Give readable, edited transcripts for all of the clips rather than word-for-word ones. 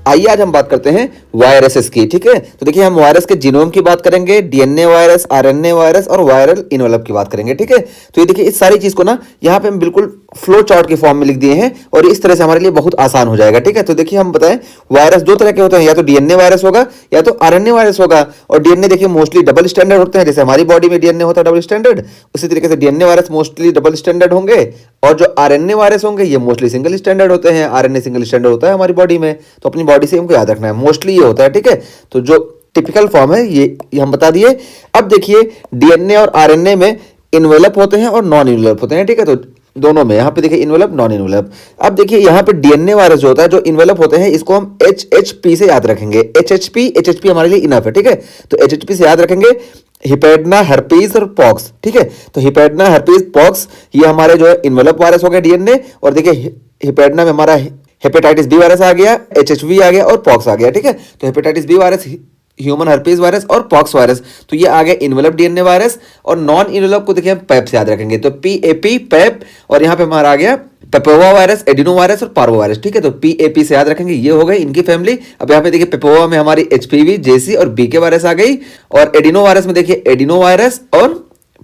आइए आज हम बात करते हैं वायरसेस की। ठीक है, तो देखिए हम वायरस के जीनोम की बात करेंगे, डीएनए वायरस, आरएनए वायरस और वायरल इनवेलप की बात करेंगे। ठीक है, तो ये देखिए इस सारी चीज को ना यहाँ पे हम बिल्कुल फ्लो चार्ट के फॉर्म में लिख दिए हैं और इस तरह से हमारे लिए बहुत आसान हो जाएगा। ठीक है, तो देखिए हम बताएं वायरस दो तरह के होते हैं, या तो डीएनए वायरस होगा या तो आरएनए वायरस होगा। और डीएनए देखिए मोस्टली डबल स्टैंडर्ड होते हैं, जैसे हमारी बॉडी में डीएनए होता है डबल स्टैंडर्ड, उसी तरीके से DNA virus mostly double standard होंगे। और जो आरएनए वायरस होंगे ये मोस्टली सिंगल स्टैंडर्ड होते हैं। आरएनए सिंगल स्टैंडर्ड होता है हमारी बॉडी में, तो अपनी बॉडी से हमको याद रखना है, मोस्टली ये होता है। ठीक है, तो जो टिपिकल फॉर्म है ये हम बता दिए। अब देखिए डीएनए और आरएनए में इन्वेलप होते हैं और नॉन इन्वेलप होते हैं। ठीक है, तो दोनों में यहाँ पे देखिए इन्वेलप नॉन इन्वेलप। अब देखिए यहाँ पे डीएनए वायरस जो होता है, जो इन्वेलप होते हैं, इसको हम एचएचपी से याद रखेंगे। एचएचपी हमारे लिए इनफ है। ठीक है, तो एचएचपी से याद रखेंगे हिपेडना, हर्पीज और पॉक्स। ठीक है, तो हिपेडना, हर्पीज, पॉक्स ये हमारे जो है इन्वेलप वायरस हो गए डीएनए। और देखिए हिपेडना में हमारा हेपेटाइटिस बी वायरस आ गया, एचएचवी आ गया और पॉक्स आ गया। ठीक है, तो hepatitis B virus, human herpes virus और पॉक्स वायरस, तो ये आ गया इन्वेलप डीएनए वायरस। और नॉन इन्वेलप को देखिए हम पैप से याद रखेंगे, तो पीएपी पैप। और यहाँ पे हमारा आ गया पेपोवा वायरस, एडिनो वायरस और पार्वो वायरस। ठीक है, तो पीएपी से याद रखेंगे, ये हो गई इनकी फैमिली। अब यहाँ पे देखिए पेपोवा में हमारी एचपीवी, जेसी और बीके वायरस आ गई। और एडिनो वायरस में देखिए एडिनो वायरस और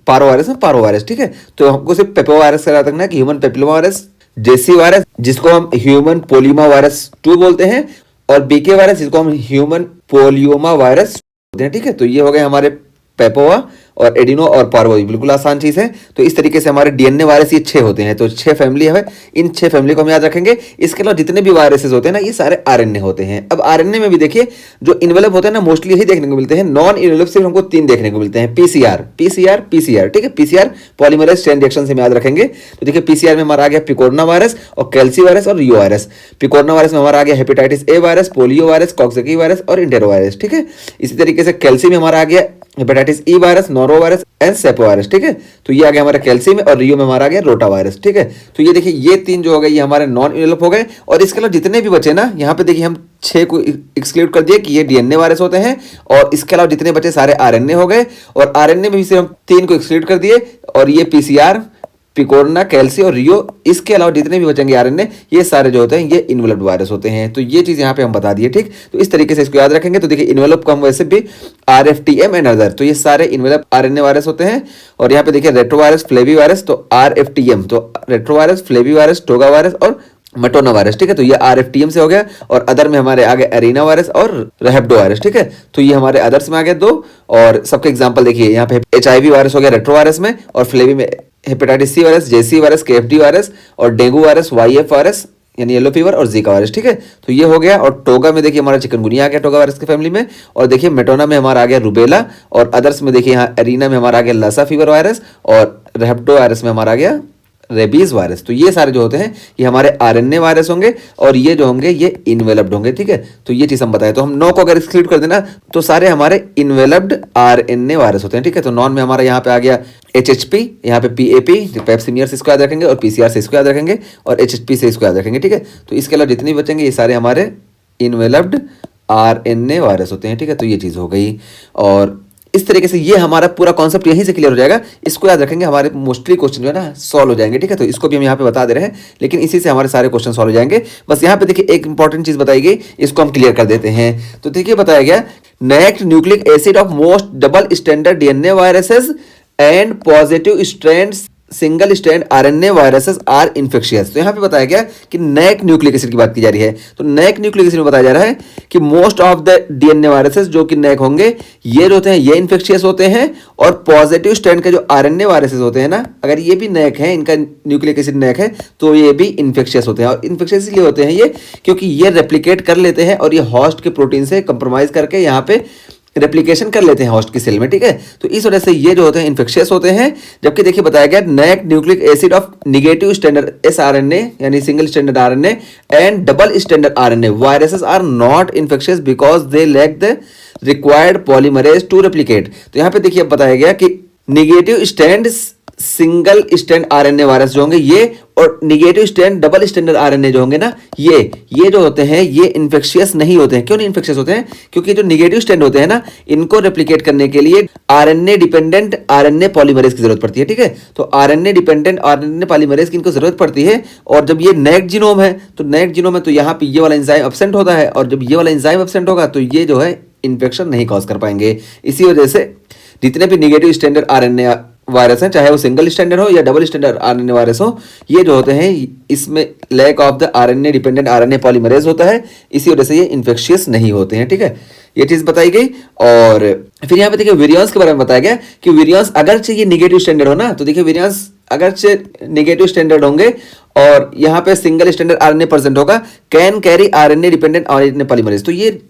पारो वायरस में पारो वायरस। ठीक है, तो हमको सिर्फ पेपोवा वायरस से याद रखना है कि ह्यूमन पेपिलोमा वायरस, जेसी वायरस जिसको हम ह्यूमन पोलियोमा वायरस 2 बोलते हैं, और बीके वायरस जिसको हम ह्यूमन पोलियोमा वायरस बोलते हैं। ठीक है, तो ये हो गए हमारे पेपोवा और एडिनो और पार्वो, बिल्कुल आसान चीज है। तो इस तरीके से हमारे डीएनए वायरस ये 6 होते हैं, तो 6 फैमिली है, इन 6 फैमिली को हम याद रखेंगे। इसके अलावा जितने भी वायरसेस होते हैं ना, ये सारे आरएनए होते हैं। अब आरएनए में भी देखिए जो इन्वेलप होते हैं ना, मोस्टली यही देखने को मिलते हैं। नॉन इन्वेलप सिर्फ हमको 3 देखने को मिलते हैं, पीसीआर। ठीक है, पीसीआर पॉलीमरेज चेन रिएक्शन से हम याद रखेंगे। तो देखिए पीसीआर में हमारा आ गया पिकोरना वायरस और कैल्सी वायरस और रियो वायरस। पिकोरना वायरस में हमारा आ गया hepatitis A virus, polio virus, coxsackie virus और इंटेरो वायरस। ठीक है, इसी तरीके से कैल्सी में हमारा आ गया hepatitis E virus, noro virus and sapo virus. ठीक है, तो ये आ गया हमारा कैल्सी में। और रियो में हमारा आ गया रोटा वायरस। ठीक है, तो ये देखिए ये 3 जो हो गए ये हमारे नॉन इन्वेलप हो गए। और इसके अलावा जितने भी बचे ना, यहाँ पे देखिए हम 6 को एक्सक्लूड कर दिए कि ये डीएनए वायरस होते हैं। और इसके अलावा जितने बचे सारे आरएनए हो गए। और आरएनए में भी से हम 3 को एक्सक्लूड कर दिए, और ये पीसीआर, पिकोरना, कैल्सी और रियो, इसके अलावा जितने भी बचेंगे आरएनए, ये सारे जो होते हैं ये इन्वेलप्ड वायरस होते हैं। तो ये चीज यहाँ पे हम बता दिए। ठीक, तो इस तरीके से इसको याद रखेंगे। तो देखिए इन्वेलप का हम वैसे भी आरएफटीएम एंड अदर, तो ये सारे इन्वेलप आरएनए वायरस होते हैं। और यहाँ पे देखिए रेट्रोवायरस, फ्लेवी वायरस, तो आरएफटीएम, तो retrovirus, flavi virus, toga virus और मटोना वायरस। ठीक है, तो ये आरएफटीएम से हो गया। और अदर में हमारे आ गए एरिना वायरस और रेहेप्डो वायरस। ठीक है, तो ये हमारे अदर्स में आ गए 2। और सबके एग्जांपल देखिए, यहाँ पे एचआईवी वायरस हो गया रेट्रोवायरस में, और फ्लेवी में हेपेटाइटिस सी वायरस, जेसी वायरस, केएफडी वायरस और डेंगू वायरस, वाईएफ वायरस यानी येलो फीवर और जीका वायरस। ठीक है, तो ये हो गया। और टोगा में देखिए हमारा चिकनगुनिया आ गया टोगा वायरस की फैमिली में। और देखिए मेटोना में हमारा आ गया रूबेला। और अदर्स में देखिए यहाँ एरिना में हमारा आ गया लासा फीवर वायरस। और रेहेप्डो वायरस में हमारा आ गया रेबीज वायरस। तो ये सारे जो होते हैं ये हमारे आरएनए वायरस होंगे, और ये जो होंगे ये इन्वेलप्ड होंगे। ठीक है, तो ये चीज हम बताए। तो हम 9 को अगर एक्सक्लूड कर देना तो सारे हमारे इन्वेलप्ड आरएनए वायरस होते हैं। ठीक है, तो नॉन में हमारा यहाँ पे आ गया एचएचपी, यहाँ पे पीएपी, पेप्सिमियर से इसको याद रखेंगे, और पीसीआर से इसको याद रखेंगे, और एचएचपी से इसको याद रखेंगे। ठीक है, तो इसके अलावा जितने भी बचेंगे ये सारे हमारे इन्वेलप्ड आरएनए वायरस होते हैं। ठीक है, तो ये चीज हो गई। और इस तरीके से ये हमारा पूरा कॉन्सेप्ट यहीं से क्लियर हो जाएगा। इसको याद रखेंगे, हमारे मोस्टली क्वेश्चन जो है ना सॉल्व हो जाएंगे। ठीक है, तो इसको भी हम यहाँ पे बता दे रहे हैं, लेकिन इसी से हमारे सारे क्वेश्चन सॉल्व हो जाएंगे। बस यहाँ पे देखिए एक इंपॉर्टेंट चीज बताई गई, इसको हम क्लियर कर देते हैं। तो देखिए बताया गया next nucleic acid of most double standard DNA viruses and positive strands single strand RNA viruses are infectious. तो यहाँ पे बताया गया कि नैक न्यूक्लिक एसिड की बात की जा रही है। तो नैक न्यूक्लिक एसिड में बताया जा रहा है कि most of the DNA viruses जो कि नैक होंगे ये जो होते हैं ये इन्फेक्शियस होते हैं। और पॉजिटिव स्ट्रैंड के जो आरएनए वायरसेस होते हैं ना, अगर ये भी नैक है, इनका न्यूक्लिक एसिड नैक है, तो ये भी इन्फेक्शियस होते हैं। और इन्फेक्शियस इसलिए होते हैं ये क्योंकि ये रेप्लिकेट कर लेते हैं, और ये होस्ट के प्रोटीन से कंप्रोमाइज करके यहाँ पे रेप्लिकेशन कर लेते हैं होस्ट की सेल में। ठीक है, तो इस वजह से ये जो होते हैं इन्फेक्शियस होते हैं। जबकि देखिए बताया गया नैक nucleic acid of negative standard SRNA यानी single standard RNA and double standard RNA viruses are not infectious because they lack the required polymerase to replicate. तो यहाँ पे देखिए बताया गया कि negative stand single strand RNA virus जो होंगे ये, और negative strand double stranded RNA जो होंगे ना, ये जो होते हैं ये इन्फेक्शियस नहीं होते हैं। क्यों नहीं इन्फेक्शियस होते हैं? क्योंकि जो निगेटिव स्ट्रैंड होते हैं ना, इनको रेप्लिकेट करने के लिए आरएनए डिपेंडेंट आरएनए पॉलीमरेज की जरूरत पड़ती है। ठीक है, तो आरएनए डिपेंडेंट आरएनए पॉलीमरेज की इनको जरूरत पड़ती है। और जब ये नेक्ड जीनोम है, तो नेक्ड जीनोम है तो यहाँ पे ये वाला एंजाइम एब्सेंट होता है, और जब ये वाला एंजाइम एब्सेंट होगा तो ये जो है इन्फेक्शन नहीं कॉज कर पाएंगे। इसी वजह से जितने भी निगेटिव स्टैंडर्ड आरएनए वायरस हैं, चाहे वो सिंगल स्टैंडर्ड हो या डबल स्टैंडर्ड आरएनए वायरस हो, ये जो होते हैं इसमें lack of the RNA dependent RNA polymerase होता है, इसी वजह से ये इन्फेक्शियस नहीं होते हैं। ठीक है, ये चीज बताई गई। और फिर यहाँ पे देखिए वेरिएंस के बारे में बताया गया कि वेरिएंस अगर ये निगेटिव स्टैंडर्ड हो ना, तो देखिए वेरिएंस अगर निगेटिव स्टैंडर्ड होंगे और यहाँ पे सिंगल स्टैंडर्ड आरएनए प्रेजेंट होगा, can carry RNA dependent RNA polymerase, तो ये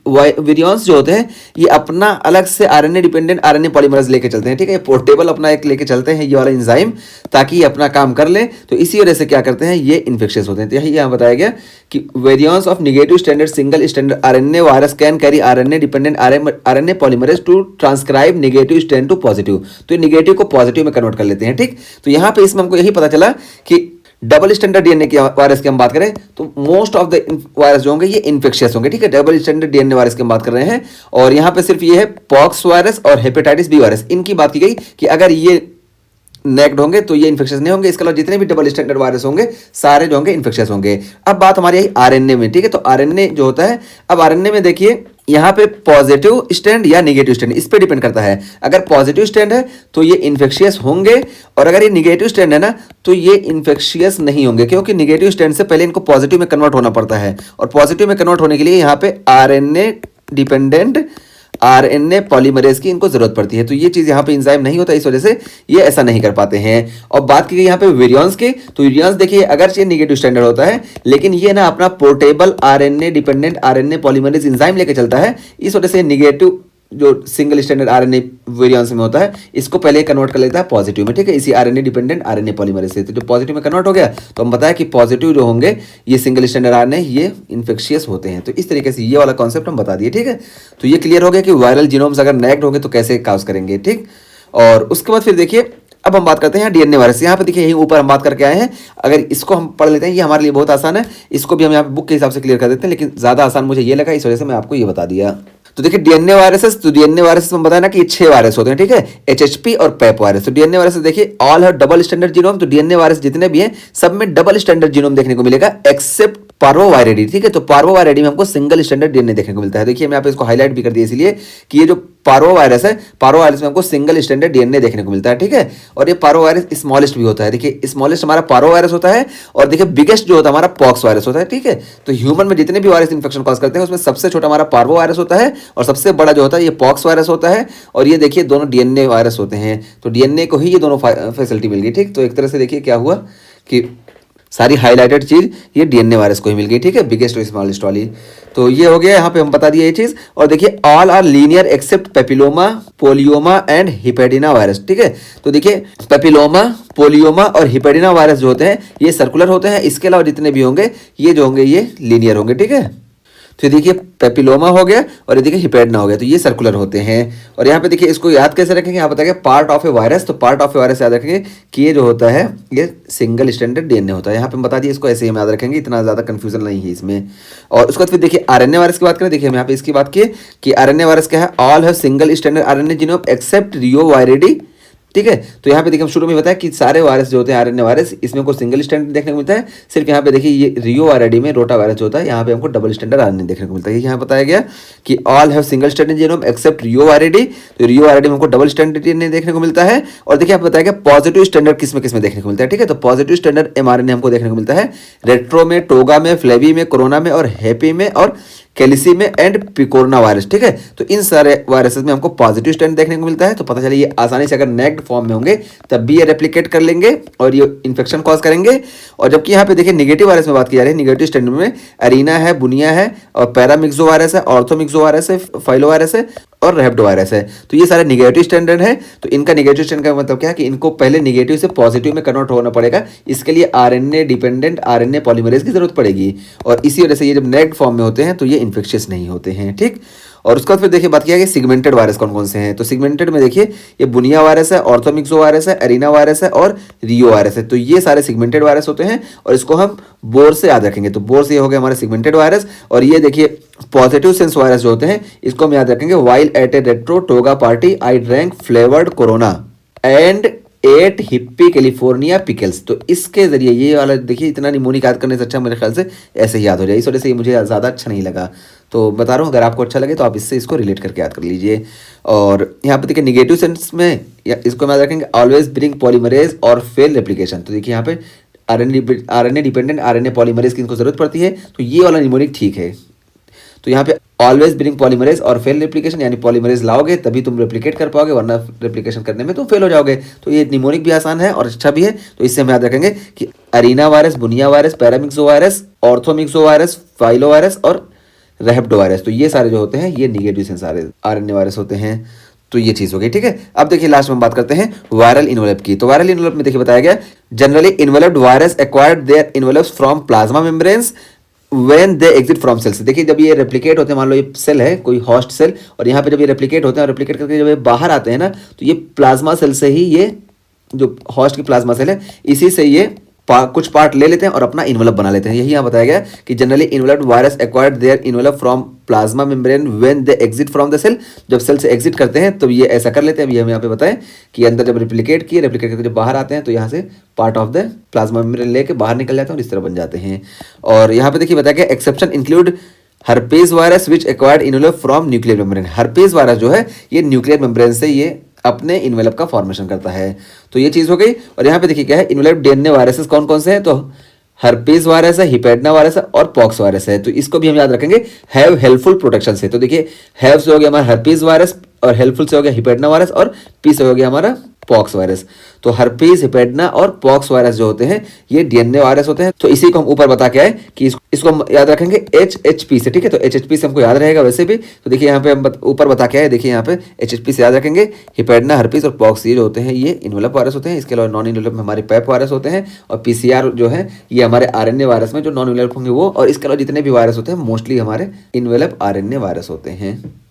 वेरिएंस जो होते हैं ये अपना अलग से आरएनए डिपेंडेंट आरएनए पॉलीमरेज लेके चलते हैं। ठीक है, पोर्टेबल अपना एक लेके चलते हैं ये वाला एंजाइम, ताकि ये अपना काम कर ले। तो इसी वजह से क्या करते हैं, ये इन्फेक्शियस होते हैं। तो यही यहाँ बताया गया कि variance of negative standard single standard RNA virus can carry RNA dependent RNA polymerase to transcribe negative strand to positive, तो ये निगेटिव को पॉजिटिव में कन्वर्ट कर लेते हैं। ठीक, तो यहाँ पे इसमें हमको यही पता चला कि डबल स्टैंडर्ड डीएनए के वायरस की हम बात करें तो मोस्ट ऑफ द वायरस जो होंगे ये इन्फेक्शियस होंगे। ठीक है, डबल स्टैंडर्ड डीएनए वायरस की हम बात कर रहे हैं, और यहाँ पे सिर्फ ये है पॉक्स वायरस और हेपेटाइटिस बी वायरस, इनकी बात की गई कि अगर ये नेक्ड होंगे तो ये इन्फेक्शियस नहीं होंगे। इसके अलावा जितने भी डबल स्टैंडर्ड वायरस होंगे सारे जो होंगे इन्फेक्शियस होंगे। अब बात हमारी आई आरएनए में। ठीक है, तो आरएनए जो होता है, अब आरएनए में देखिए यहाँ पे पॉजिटिव स्टैंड या निगेटिव स्टैंड इस पे डिपेंड करता है। अगर पॉजिटिव स्टैंड है तो ये इन्फेक्शियस होंगे, और अगर ये निगेटिव स्टैंड है ना तो ये इन्फेक्शियस नहीं होंगे, क्योंकि निगेटिव स्टैंड से पहले इनको पॉजिटिव में कन्वर्ट होना पड़ता है, और पॉजिटिव में कन्वर्ट होने के लिए यहाँ पे आरएनए डिपेंडेंट आरएनए पॉलीमरेज की इनको जरूरत पड़ती है। तो ये चीज यहाँ पे एंजाइम नहीं होता, इस वजह से ये ऐसा नहीं कर पाते हैं। और बात की गई यहाँ पे वेरिएंस की, तो वेरिएंस देखिए अगर ये निगेटिव स्टैंडर्ड होता है, लेकिन ये ना अपना portable RNA dependent RNA polymerase enzyme लेके चलता है, इस वजह से निगेटिव जो सिंगल स्टैंडर्ड आरएनए वेरिएंस में होता है इसको पहले कन्वर्ट कर लेता है पॉजिटिव में। ठीक है, इसी आरएनए डिपेंडेंट आरएनए पॉलीमरेज से, तो जो पॉजिटिव में कन्वर्ट हो गया तो हम बताया कि पॉजिटिव जो होंगे ये सिंगल स्टैंडर्ड आरएनए ये इन्फेक्शियस होते हैं। तो इस तरीके से ये वाला कॉन्सेप्ट हम बता दिए। ठीक है, तो ये क्लियर हो गया कि वायरल जीनोम्स अगर नेक्ड होंगे तो कैसे काज करेंगे। ठीक, और उसके बाद फिर देखिए अब हम बात करते हैं डीएनए वायरस। यहाँ पे देखिए यहीं ऊपर हम बात करके आए हैं, अगर इसको हम पढ़ लेते हैं ये हमारे लिए बहुत आसान है, इसको भी हम यहाँ पे बुक के हिसाब से क्लियर कर देते हैं, लेकिन ज्यादा आसान मुझे ये लगा, इस वजह से मैं आपको ये बता दिया। तो देखिए डीएनए वायरसेस, तो डीएनए वायरस में बताया ना कि 6 वायरस होते हैं। ठीक है, एचएचपी और पेप वायरस। तो डीएनए वायरस देखिए all have double standard genome, तो डीएनए वायरस जितने भी हैं सब में डबल स्टैंडर्ड जीनोम देखने को मिलेगा एक्सेप्ट पार्वोवायरिडी। ठीक है, तो पार्वोवायरिडी में हमको सिंगल स्टैंडर्ड डीएनए देखने को मिलता है। देखिए मैं आप इसको हाईलाइट भी कर दिया इसलिए कि ये जो पार्वो वायरस है, पार्वो वायरस में हमको सिंगल स्टैंडर्ड डीएनए देखने को मिलता है। ठीक है, और ये पार्वो वायरस स्मॉलेस्ट भी होता है। देखिए स्मॉलेस्ट हमारा पार्वो वायरस होता है, और देखिए बिगेस्ट जो होता है हमारा पॉक्स वायरस होता है। ठीक है, तो ह्यूमन में जितने भी वायरस इन्फेक्शन कॉज करते हैं उसमें सबसे छोटा हमारा पार्वो वायरस होता है, और सबसे बड़ा जो होता है ये पॉक्स वायरस होता है। और ये देखिए दोनों डीएनए वायरस होते हैं, तो डीएनए को ही ये दोनों फैसिलिटी मिल गई। ठीक, तो एक तरह से देखिए क्या हुआ कि सारी हाईलाइटेड चीज ये डीएनए वायरस को ही मिल गई। ठीक है, बिगेस्ट और स्मॉलेस्ट वाली। तो ये हो गया, यहाँ पे हम बता दिए ये चीज। और देखिए all are linear except papilloma, polyoma and hepadna virus. ठीक है, तो देखिए पेपिलोमा, पोलियोमा और हिपेडिना वायरस जो होते हैं ये सर्कुलर होते हैं, इसके अलावा जितने भी होंगे ये जो होंगे ये लीनियर होंगे। ठीक है, तो देखिए पेपिलोमा हो गया और ये देखिए हिपेडिना हो गया, तो ये सर्कुलर होते हैं। और यहाँ पे देखिए इसको याद कैसे रखेंगे, यहाँ बताएंगे पार्ट ऑफ ए वायरस, तो पार्ट ऑफ ए वायरस याद रखेंगे कि ये जो होता है ये सिंगल स्टैंडर्ड डीएनए होता है। यहाँ पे हम बता दिए, इसको ऐसे ही हम याद रखेंगे, इतना ज्यादा कंफ्यूजन नहीं है इसमें। और उसके बाद फिर देखिए आरएनए वायरस की बात करें, देखिए हम यहाँ पे इसकी बात की कि आरएनए वायरस क्या है, all have single standard RNA genome except reoviridae. ठीक है, तो यहाँ पे देखिए हम शुरू में बताया कि सारे वायरस जो होते हैं आरएनए वायरस इसमें को सिंगल स्टैंडर्ड देखने को मिलता है। सिर्फ यहाँ पे देखिए ये रियोवायरिडी में रोटा वायरस जो होता है यहाँ पे हमको डबल स्टैंडर्ड आरएनए देखने को मिलता है। यहाँ बताया गया कि all have single standard genome except reoviridae, तो रियोवायरिडी में हमको डबल स्टैंडर्ड डीएनए देखने को मिलता है। और देखिए आपको बताया गया पॉजिटिव स्टैंडर्ड किसमें किसमें देखने को मिलता है। ठीक है, तो पॉजिटिव स्टैंडर्ड एमआरएनए हमको देखने को मिलता है रेट्रो में, टोगा में, फ्लेवी में, कोरोना में और हैप्पी में और कैलिसी में एंड पिकोरना वायरस। ठीक है, तो इन सारे वायरसेस में हमको पॉजिटिव स्टैंड देखने को मिलता है। तो पता चले ये आसानी से अगर नेक्ड फॉर्म में होंगे तब भी ये रेप्लिकेट कर लेंगे और ये इन्फेक्शन कॉज करेंगे। और जबकि यहाँ पे देखिए निगेटिव वायरस में बात की जा रही है, निगेटिव स्टैंड में एरीना है, बुनिया है और पैरामिक्सो वायरस है, ऑर्थोमिक्सो वायरस है, फाइलो वायरस है और रेप्टो वायरस है। तो ये सारे निगेटिव स्टैंडर्ड है। तो इनका निगेटिव स्टैंड का मतलब क्या है कि इनको पहले निगेटिव से पॉजिटिव में कन्वर्ट होना पड़ेगा, इसके लिए आरएनए डिपेंडेंट आरएनए पॉलीमरेज की जरूरत पड़ेगी। और इसी वजह से ये जब नेक्ड फॉर्म में होते हैं तो ये इन्फेक्शियस नहीं होते हैं। ठीक, और उसके बाद फिर देखिए बात किया कि सिगमेंटेड वायरस कौन कौन से हैं। तो सिगमेंटेड में देखिए ये बुनिया वायरस है, ऑर्थोमिक्सो वायरस है, एरिना वायरस है और रियो वायरस है। तो ये सारे सिगमेंटेड वायरस होते हैं और इसको हम बोर से याद रखेंगे। तो बोर से ये हो गया हमारे सिगमेंटेड वायरस। और ये देखिए पॉजिटिव सेंस वायरस जो होते हैं इसको हम याद रखेंगे, while at a retro toga party I drank flavoured Corona and ate hippie California pickles. तो इसके जरिए ये वाला देखिए, इतना निमोनिक याद करने से अच्छा मेरे ख्याल से ऐसे ही याद हो जाए। इस वजह से ये मुझे ज़्यादा अच्छा नहीं लगा, तो बता रहा हूँ अगर आपको अच्छा लगे तो आप इससे इसको रिलेट करके याद कर लीजिए। और यहाँ पे देखिए निगेटिव सेंस में इसको हम याद रखेंगे, ऑलवेज ब्रिंग पॉलीमरेज और फेल रेप्लिकेशन। तो देखिए यहाँ पे आरएनए डिपेंडेंट आरएनए पॉलीमरेज की इनको जरूरत पड़ती है, तो ये वाला निमोनिक ठीक है। तो यहाँ पे ऑलवेज ब्रिंग पॉलीमरेज और फेल रेप्लिकेशन, यानी पॉलीमरेज लाओगे तभी तुम रेप्लिकेट कर पाओगे, वरना रेप्लिकेशन करने में तुम फेल हो जाओगे। तो ये निमोनिक भी आसान है और अच्छा भी है। तो इससे हम याद रखेंगे कि arena virus, bunya virus, paramyxo virus, orthomyxo virus, filo virus और रेप्टो वायरस, तो ये सारे जो होते हैं ये निगेटिव सेंस आरएनए वायरस होते हैं। तो ये चीज हो गई, ठीक है। अब देखिए लास्ट में हम बात करते हैं वायरल इन्वेलप की। तो वायरल इन्वेलप में देखिए बताया गया, generally enveloped virus acquired their envelopes from plasma membranes when they exit from cells. देखिए जब ये रेप्लिकेट होते हैं, मान लो ये सेल है कोई होस्ट सेल, और यहाँ पे जब ये रेप्लिकेट होते हैं और रेप्लिकेट करके जब ये बाहर आते हैं ना, तो ये प्लाज्मा सेल से ही, ये जो होस्ट की प्लाज्मा सेल है इसी से ये कुछ पार्ट ले लेते हैं और अपना इन्वेलप बना लेते हैं। यही यहाँ बताया गया कि generally enveloped virus acquired their envelope from plasma membrane when they exit from the cell. जब सेल से एग्जिट करते हैं तो ये ऐसा कर लेते हैं। अभी हम यहाँ पे बताएं कि अंदर जब रेप्लिकेट करके जब बाहर आते हैं तो यहाँ से part of the plasma membrane लेके बाहर निकल जाते हैं और इस तरह बन जाते हैं। और यहाँ पे देखिए बताया गया, exception include herpes virus which acquired envelope from nuclear membrane. Herpes virus जो है ये न्यूक्लियर मेम्ब्रेन से ये अपने इन्वेलप का फॉर्मेशन करता है। तो ये चीज हो गई। और यहाँ पे देखिए क्या है, इन्वेलप डीएनए वायरसेस कौन कौन से हैं, तो हर्पेज वायरस है, हिपेडना वायरस है और पॉक्स वायरस है। तो इसको भी हम याद रखेंगे हैव हेल्पफुल प्रोटेक्शन से। तो देखिए हैव से हो गया हमारा हर्पेज वायरस और हेल्पफुल से हो गया हिपेडना वायरस और पी से हो गया हमारा पॉक्स वायरस। तो हर्पेज, हिपेडना और पॉक्स वायरस जो होते हैं ये डीएनए वायरस होते हैं। तो इसी को हम ऊपर बता के आए कि इसको हम याद रखेंगे एचएचपी से, ठीक है। तो एचएचपी से हमको याद रहेगा वैसे भी। तो देखिए यहाँ पे हम ऊपर बता के आए, देखिए यहाँ पे एचएचपी से याद रखेंगे। हिपेडना, हर्पेज और पॉक्स ये जो होते हैं ये इन्वेलप वायरस होते हैं। इसके अलावा नॉन इन्वेलप में हमारे पैप वायरस होते हैं और पीसीआर जो है ये हमारे आरएनए वायरस में जो नॉन इन्वेलप होंगे वो। और इसके अलावा जितने भी वायरस होते हैं मोस्टली हमारे इन्वेलप आरएनए वायरस होते हैं।